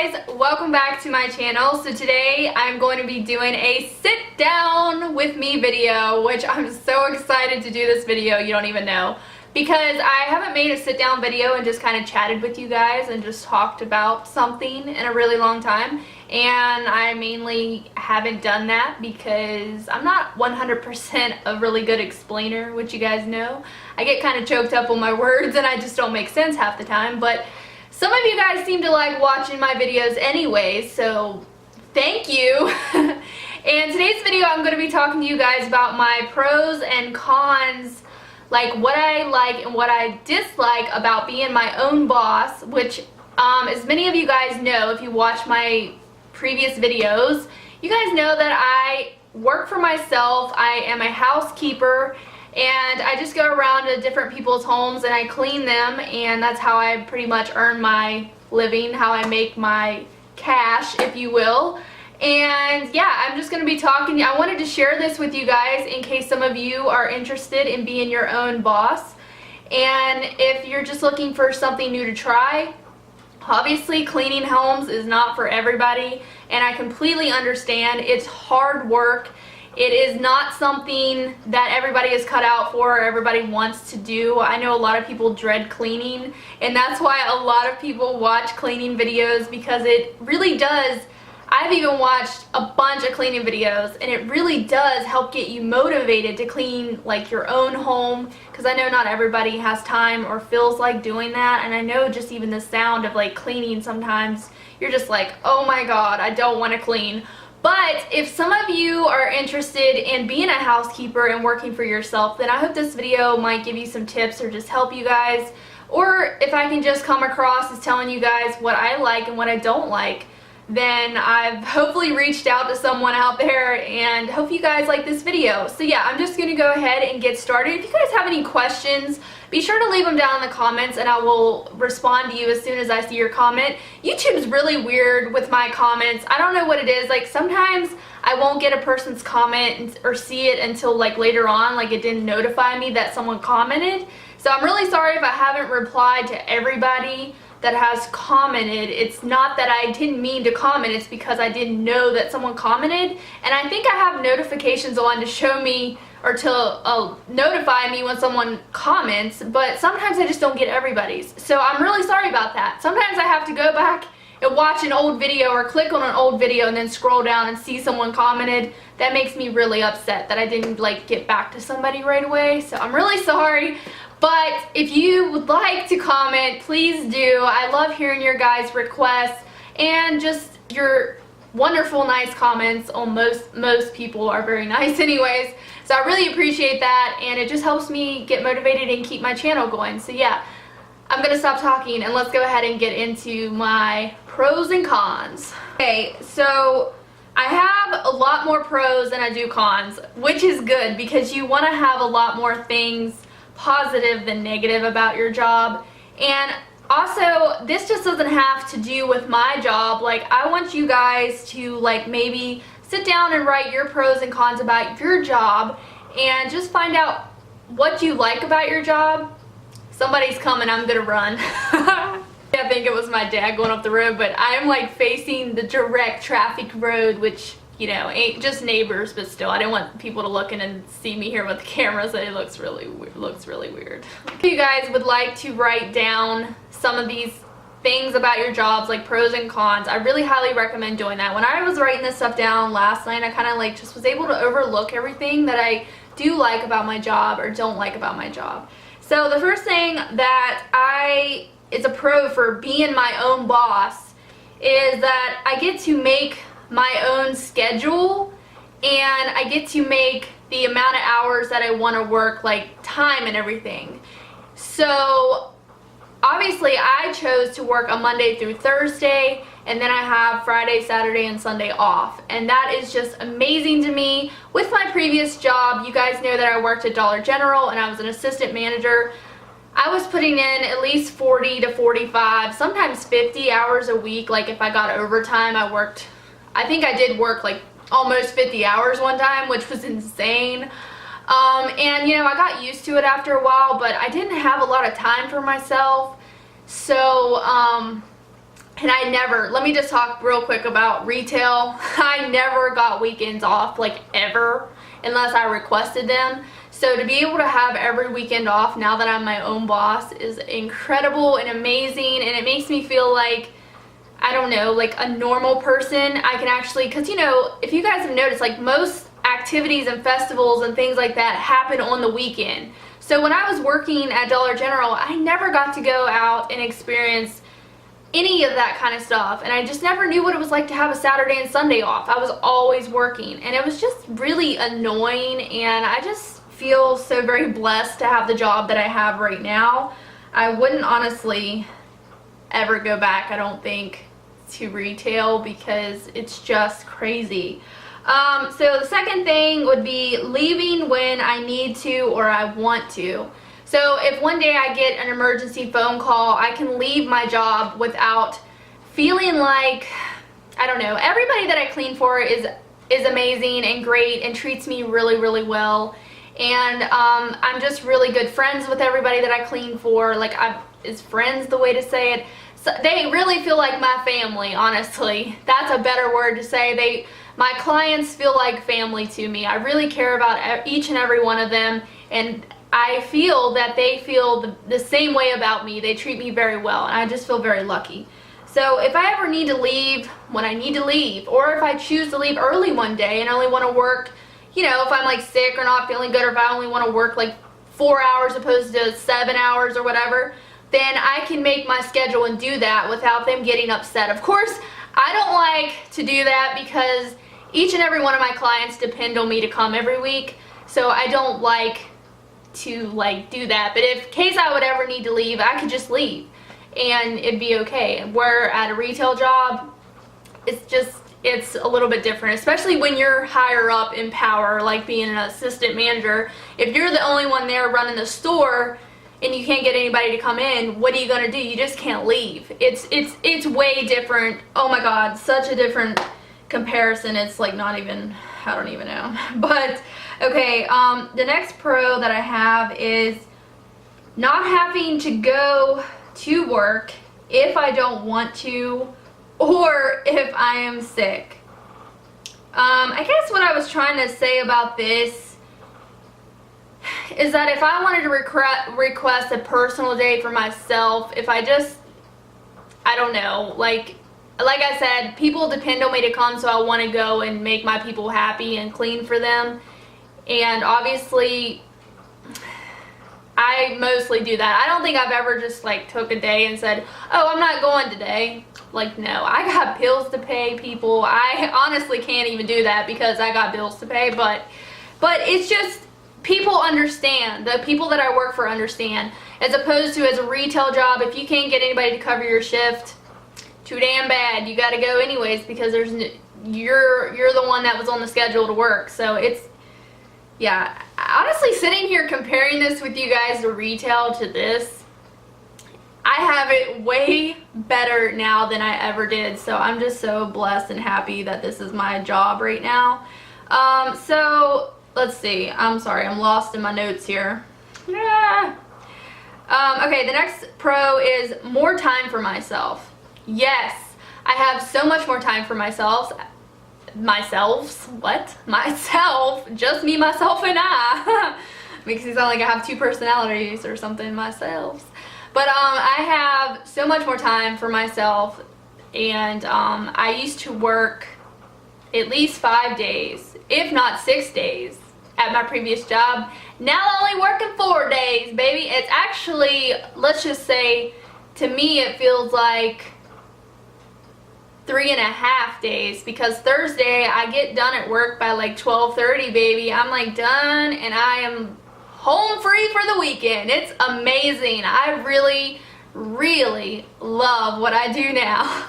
guys, welcome back to my channel. So today I'm going to be doing a sit down with me video, which I'm so excited to do this video, you don't even know, because I haven't made a sit down video and just kind of chatted with you guys and just talked about something in a really long time. And I mainly haven't done that because I'm not 100% a really good explainer, which you guys know. I get kind of choked up on my words and I just don't make sense half the time, but some of you guys seem to like watching my videos anyway, so thank you. And today's video I'm going to be talking to you guys about my pros and cons, like what I like and what I dislike about being my own boss, which as many of you guys know, if you watch my previous videos, you guys know that I work for myself. I am a housekeeper and I just go around to different people's homes and I clean them, and that's how I pretty much earn my living, how I make my cash, if you will. And yeah, I'm just going to be talking. I wanted to share this with you guys in case some of you are interested in being your own boss. And if you're just looking for something new to try, obviously cleaning homes is not for everybody, and I completely understand. It's hard work. It is not something that everybody is cut out for or everybody wants to do. I know a lot of people dread cleaning, and that's why a lot of people watch cleaning videos, because it really does. I've even watched a bunch of cleaning videos, and it really does help get you motivated to clean like your own home, because I know not everybody has time or feels like doing that. And I know just even the sound of like cleaning, sometimes you're just like, oh my god, I don't want to clean. But if some of you are interested in being a housekeeper and working for yourself, then I hope this video might give you some tips or just help you guys. Or if I can just come across as telling you guys what I like and what I don't like, then I've hopefully reached out to someone out there, and hope you guys like this video. So yeah, I'm just going to go ahead and get started. If you guys have any questions, be sure to leave them down in the comments and I will respond to you as soon as I see your comment. YouTube's really weird with my comments. I don't know what it is. Like sometimes I won't get a person's comment or see it until like later on, like it didn't notify me that someone commented. So I'm really sorry if I haven't replied to everybody that has commented. It's not that I didn't mean to comment, it's because I didn't know that someone commented. And I think I have notifications on to show me or to notify me when someone comments, but sometimes I just don't get everybody's. So I'm really sorry about that. Sometimes I have to go back and watch an old video or click on an old video and then scroll down and see someone commented. That makes me really upset that I didn't like get back to somebody right away. So I'm really sorry. But if you would like to comment, please do. I love hearing your guys' requests and just your wonderful, nice comments. On most people are very nice anyways. So I really appreciate that, and it just helps me get motivated and keep my channel going. So yeah, I'm going to stop talking and let's go ahead and get into my pros and cons. Okay, so I have a lot more pros than I do cons, which is good because you want to have a lot more things positive than negative about your job. And also, this just doesn't have to do with my job. Like, I want you guys to like maybe sit down and write your pros and cons about your job and just find out what you like about your job. Somebody's coming, I'm gonna run. I think it was my dad going up the road, but I'm like facing the direct traffic road, which, you know, ain't just neighbors, but still, I didn't want people to look in and see me here with the camera, so it looks really weird. If you guys would like to write down some of these things about your jobs, like pros and cons, I really highly recommend doing that. When I was writing this stuff down last night, I kind of like just was able to overlook everything that I do like about my job or don't like about my job. So the first thing that is a pro for being my own boss is that I get to make my own schedule, and I get to make the amount of hours that I want to work, like time and everything. So obviously I chose to work a Monday through Thursday, and then I have Friday, Saturday, and Sunday off, and that is just amazing to me. With my previous job, you guys know that I worked at Dollar General and I was an assistant manager. I was putting in at least 40 to 45, sometimes 50 hours a week. Like if I got overtime, I think I did work like almost 50 hours one time, which was insane. And you know, I got used to it after a while, but I didn't have a lot of time for myself. So And I never, let me just talk real quick about retail. I never got weekends off, like ever, unless I requested them. So to be able to have every weekend off now that I'm my own boss is incredible and amazing, and it makes me feel like, I don't know, like a normal person. I can actually, because you know, if you guys have noticed, like most activities and festivals and things like that happen on the weekend. So when I was working at Dollar General, I never got to go out and experience any of that kind of stuff, and I just never knew what it was like to have a Saturday and Sunday off. I was always working, and it was just really annoying, and I just feel so very blessed to have the job that I have right now. I wouldn't honestly ever go back, I don't think, to retail because it's just crazy. So the second thing would be leaving when I need to or I want to. So if one day I get an emergency phone call, I can leave my job without feeling like, I don't know, everybody that I clean for is amazing and great and treats me really, really well. And I'm just really good friends with everybody that I clean for. Like, is friends the way to say it? So they really feel like my family, honestly. That's a better word to say. My clients feel like family to me. I really care about each and every one of them, and I feel that they feel the same way about me. They treat me very well, and I just feel very lucky. So if I ever need to leave when I need to leave, or if I choose to leave early one day and only want to work, you know, if I'm like sick or not feeling good, or if I only want to work like 4 hours opposed to 7 hours or whatever, then I can make my schedule and do that without them getting upset. Of course, I don't like to do that because each and every one of my clients depend on me to come every week, so I don't like to do that. But if in case I would ever need to leave, I could just leave and it'd be okay. Where at a retail job, it's a little bit different, especially when you're higher up in power, like being an assistant manager. If you're the only one there running the store and you can't get anybody to come in, what are you gonna do? You just can't leave. It's way different. Oh my god, such a different comparison. It's like not even, I don't even know. But okay, the next pro that I have is not having to go to work if I don't want to or if I am sick. I guess what I was trying to say about this is that if I wanted to request a personal day for myself, if I don't know, like I said, people depend on me to come, so I want to go and make my people happy and clean for them. And obviously, I mostly do that. I don't think I've ever just took a day and said, oh, I'm not going today. Like, no, I got bills to pay, people. I honestly can't even do that because I got bills to pay, but it's just, people understand. The people that I work for understand. As opposed to as a retail job, if you can't get anybody to cover your shift, too damn bad. You got to go anyways because you're the one that was on the schedule to work. So it's, yeah. Honestly, sitting here comparing this with you guys to retail to this, I have it way better now than I ever did. So I'm just so blessed and happy that this is my job right now. So let's see. I'm sorry, I'm lost in my notes here. Yeah. Okay, the next pro is more time for myself. Yes, I have so much more time for myself. Just me, myself, and I. Makes me sound like I have two personalities or something, myself. But I have so much more time for myself, and I used to work at least 5 days, if not 6 days, at my previous job. Now I'm only working 4 days, baby. It's actually, let's just say, to me it feels like 3.5 days, because Thursday I get done at work by 12:30, baby. I'm done and I am home free for the weekend. It's amazing. I really, really love what I do now.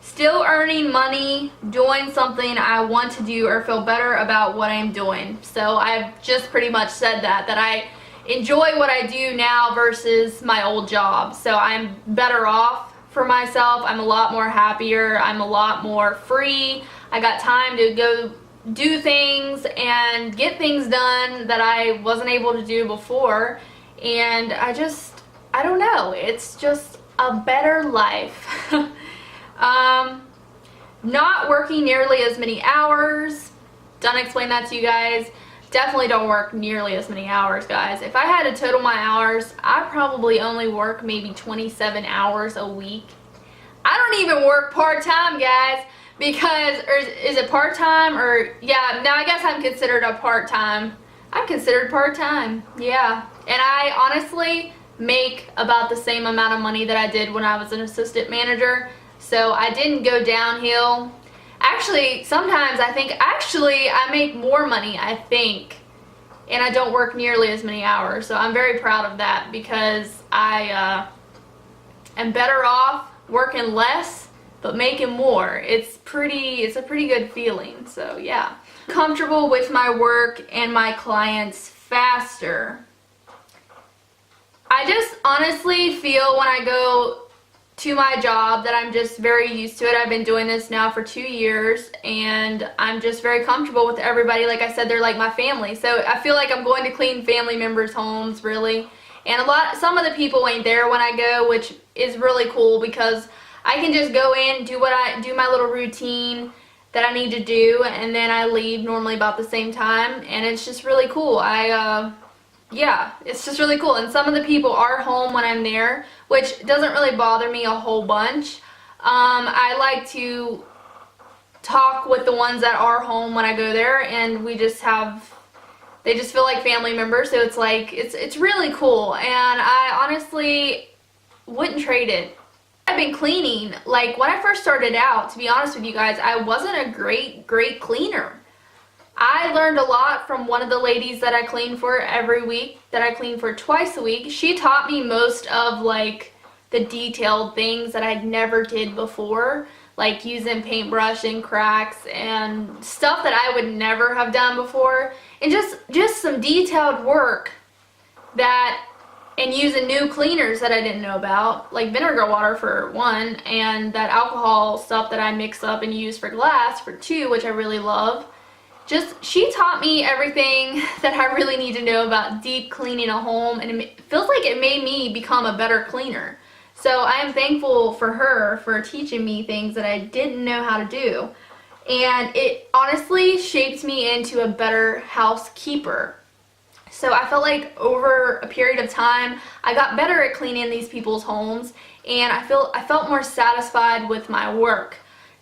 Still earning money, doing something I want to do or feel better about what I'm doing. So I've just pretty much said that I enjoy what I do now versus my old job. So I'm better off for myself. I'm a lot more happier. I'm a lot more free. I got time to go do things and get things done that I wasn't able to do before. And I don't know, it's just a better life. Not working nearly as many hours. Done explain that to you guys. Definitely don't work nearly as many hours, guys. If I had to total my hours, I probably only work maybe 27 hours a week. I don't even work part-time, guys, because, or is it part-time, or, yeah, no, I guess I'm considered a part-time. I'm considered part-time, yeah. And I honestly make about the same amount of money that I did when I was an assistant manager, so I didn't go downhill. Actually, sometimes I think, I make more money, I think, and I don't work nearly as many hours, so I'm very proud of that, because I am better off working less but making more. It's a pretty good feeling, so yeah. Comfortable with my work and my clients faster. I just honestly feel when I go to my job that I'm just very used to it. I've been doing this now for 2 years and I'm just very comfortable with everybody. Like I said, they're like my family, so I feel like I'm going to clean family members' homes, really. And some of the people ain't there when I go, which is really cool because I can just go in, do my little routine that I need to do, and then I leave normally about the same time, and it's just really cool. Yeah, it's just really cool. And some of the people are home when I'm there, which doesn't really bother me a whole bunch. I like to talk with the ones that are home when I go there, and they just feel like family members, so it's like, it's really cool, and I honestly wouldn't trade it. I've been cleaning, like when I first started out, to be honest with you guys, I wasn't a great cleaner. I learned a lot from one of the ladies that I clean for every week, that I clean for twice a week. She taught me most of like the detailed things that I'd never did before, like using paintbrush and cracks and stuff that I would never have done before, and just some detailed work and using new cleaners that I didn't know about, like vinegar water for one, and that alcohol stuff that I mix up and use for glass for two, which I really love. She taught me everything that I really need to know about deep cleaning a home, and it feels like it made me become a better cleaner. So I am thankful for her for teaching me things that I didn't know how to do. And it honestly shaped me into a better housekeeper. So I felt like over a period of time, I got better at cleaning these people's homes, and I felt more satisfied with my work.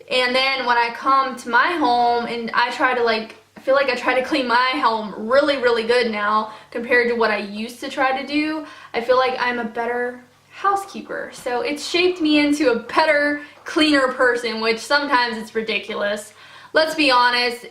And then when I come to my home and I try to clean my home really good now compared to what I used to try to do, I feel like I'm a better housekeeper. So it's shaped me into a better, cleaner person, which sometimes it's ridiculous. Let's be honest.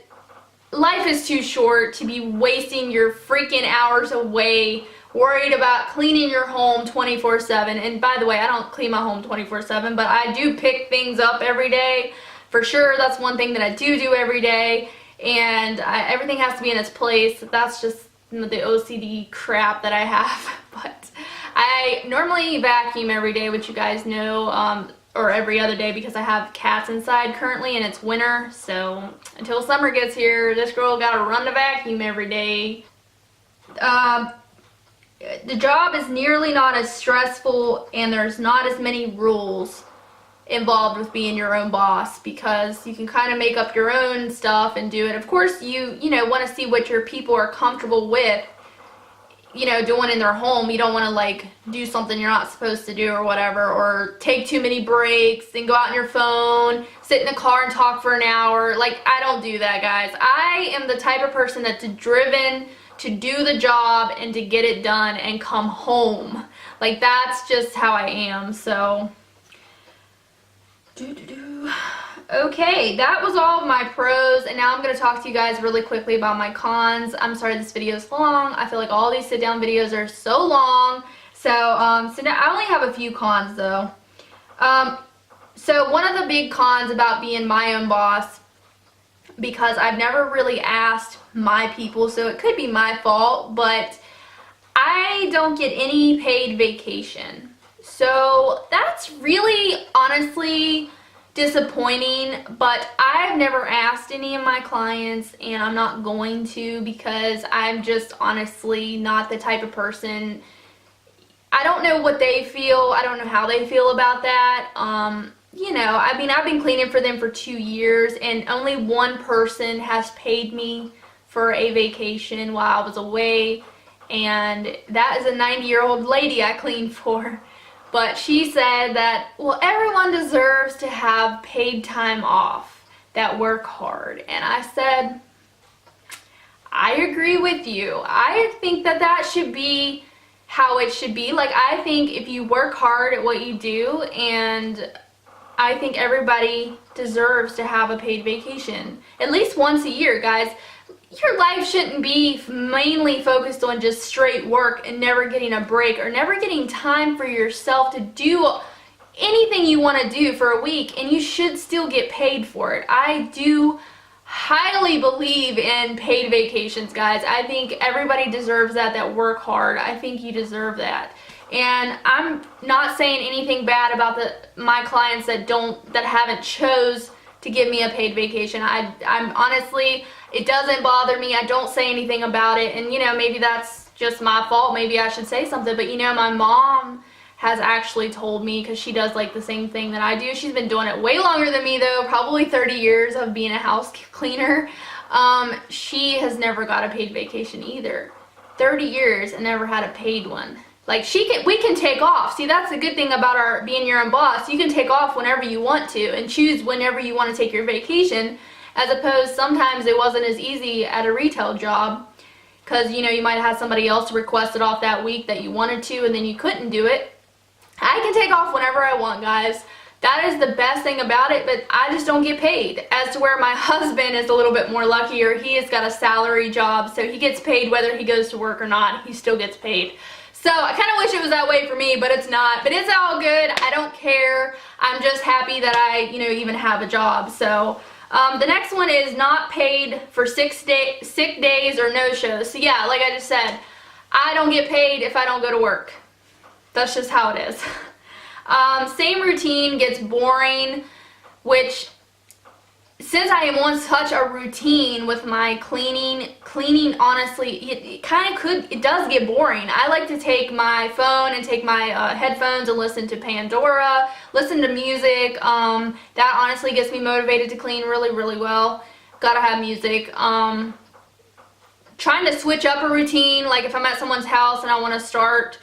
Life is too short to be wasting your freaking hours away worried about cleaning your home 24/7. And by the way, I don't clean my home 24/7, but I do pick things up every day. For sure, that's one thing that I do every day. And everything has to be in its place. That's just the OCD crap that I have. But I normally vacuum every day, which you guys know, or every other day, because I have cats inside currently and it's winter. So until summer gets here, this girl gotta run the vacuum every day. The job is nearly not as stressful, and there's not as many rules involved with being your own boss, because you can kind of make up your own stuff and do it. Of course, you want to see what your people are comfortable with, doing in their home. You don't want to like do something you're not supposed to do or whatever, or take too many breaks and go out on your phone, sit in the car and talk for an hour. Like, I don't do that, guys. I am the type of person that's driven to do the job and to get it done and come home. Like, that's just how I am. So okay, that was all of my pros, and now I'm going to talk to you guys really quickly about my cons. I'm sorry this video is long. I feel like all these sit down videos are so long. So now I only have a few cons though. So one of the big cons about being my own boss, because I've never really asked my people, so it could be my fault, but I don't get any paid vacation. So that's really honestly disappointing, but I've never asked any of my clients, and I'm not going to, because I'm just honestly not the type of person. I don't know what they feel. I don't know how they feel about that. You know, I mean, I've been cleaning for them for 2 years, and only one person has paid me for a vacation while I was away, and that is a 90-year-old lady I cleaned for. But she said that, well, everyone deserves to have paid time off that work hard. And I said, I agree with you. I think that that should be how it should be. Like, I think if you work hard at what you do, and I think everybody deserves to have a paid vacation. At least once a year, guys. Your life shouldn't be mainly focused on just straight work and never getting a break or never getting time for yourself to do anything you want to do for a week, and you should still get paid for it. I do highly believe in paid vacations, guys. I think everybody deserves that work hard. I think you deserve that. And I'm not saying anything bad about my clients that haven't chose to give me a paid vacation. I'm honestly, it doesn't bother me. I don't say anything about it. And, you know, maybe that's just my fault. Maybe I should say something. But, you know, my mom has actually told me, because she does like the same thing that I do. She's been doing it way longer than me, though, probably 30 years of being a house cleaner. She has never got a paid vacation either. 30 years and never had a paid one. Like, we can take off. See, that's the good thing about being your own boss. You can take off whenever you want to and choose whenever you want to take your vacation, as opposed sometimes it wasn't as easy at a retail job, because, you know, you might have somebody else request it off that week that you wanted to, and then you couldn't do it. I can take off whenever I want, guys. That is the best thing about it, but I just don't get paid. As to where my husband is a little bit more luckier. He has got a salary job, so he gets paid whether he goes to work or not. He still gets paid. So I kind of wish it was that way for me, but it's not. But it's all good. I don't care. I'm just happy that I, you know, even have a job. So the next one is not paid for sick days or no-shows. So yeah, like I just said, I don't get paid if I don't go to work. That's just how it is. Same routine gets boring, which, since I am on such a routine with my cleaning honestly, it does get boring. I like to take my phone and take my headphones and listen to Pandora, listen to music. That honestly gets me motivated to clean really, really well. Gotta have music. Trying to switch up a routine, like if I'm at someone's house and I want to start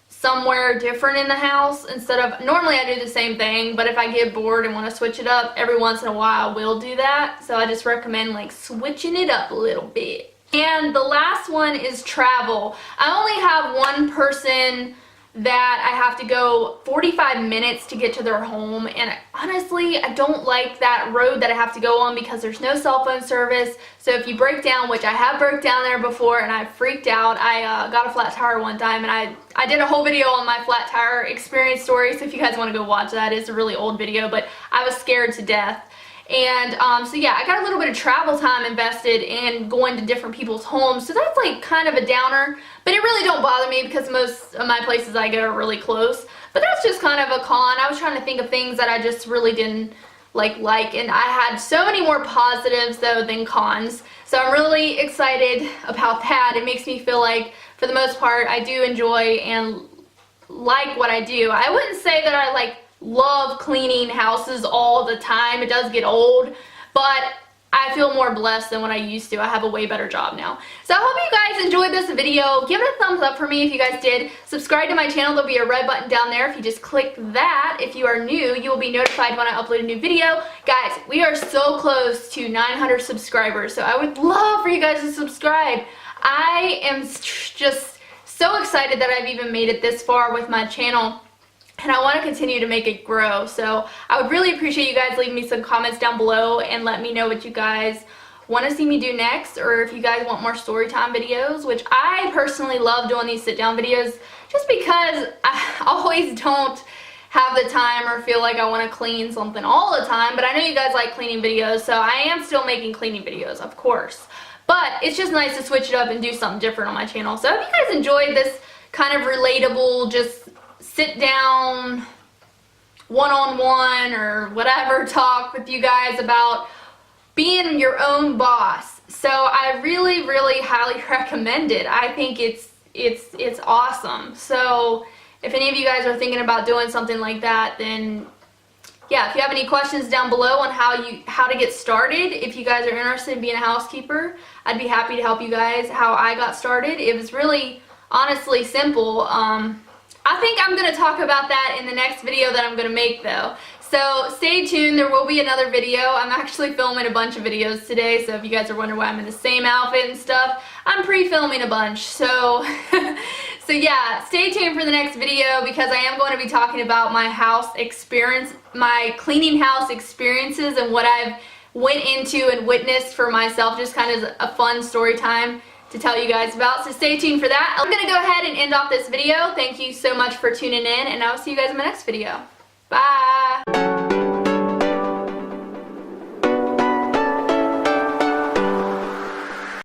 somewhere different in the house instead of, normally I do the same thing, but if I get bored and want to switch it up, every once in a while I will do that. So I just recommend like switching it up a little bit. And the last one is travel. I only have one person that I have to go 45 minutes to get to their home, and honestly I don't like that road that I have to go on because there's no cell phone service. So if you break down, which I have broke down there before and I freaked out. I got a flat tire one time, and I did a whole video on my flat tire experience story, so if you guys want to go watch that, it's a really old video, but I was scared to death. And so yeah, I got a little bit of travel time invested in going to different people's homes, so that's like kind of a downer, but it really don't bother me because most of my places I go are really close. But that's just kind of a con. I was trying to think of things that I just really didn't like, and I had so many more positives though than cons, so I'm really excited about that. It makes me feel like, for the most part, I do enjoy and like what I do. I wouldn't say that I love cleaning houses all the time. It does get old, but I feel more blessed than what I used to. I have a way better job now. So I hope you guys enjoyed this video. Give it a thumbs up for me if you guys did. Subscribe to my channel. There'll be a red button down there. If you just click that, if you are new, you will be notified when I upload a new video. Guys, we are so close to 900 subscribers, so I would love for you guys to subscribe. I am just so excited that I've even made it this far with my channel, and I want to continue to make it grow. So I would really appreciate you guys leaving me some comments down below and let me know what you guys want to see me do next, or if you guys want more story time videos, which I personally love doing these sit down videos just because I always don't have the time or feel like I want to clean something all the time. But I know you guys like cleaning videos, so I am still making cleaning videos, of course. But it's just nice to switch it up and do something different on my channel. So I hope you guys enjoyed this kind of relatable, just sit down, one-on-one or whatever talk with you guys about being your own boss. So I really, really highly recommend it. I think it's awesome. So if any of you guys are thinking about doing something like that, then yeah, if you have any questions down below on how to get started, if you guys are interested in being a housekeeper, I'd be happy to help you guys how I got started. It was really, honestly simple. I think I'm going to talk about that in the next video that I'm going to make though. So stay tuned, there will be another video. I'm actually filming a bunch of videos today, so if you guys are wondering why I'm in the same outfit and stuff, I'm pre-filming a bunch. So, so yeah, stay tuned for the next video because I am going to be talking about my house experience, my cleaning house experiences and what I've went into and witnessed for myself, just kind of a fun story time to tell you guys about. So stay tuned for that. I'm going to go ahead and end off this video. Thank you so much for tuning in, and I'll see you guys in my next video. Bye!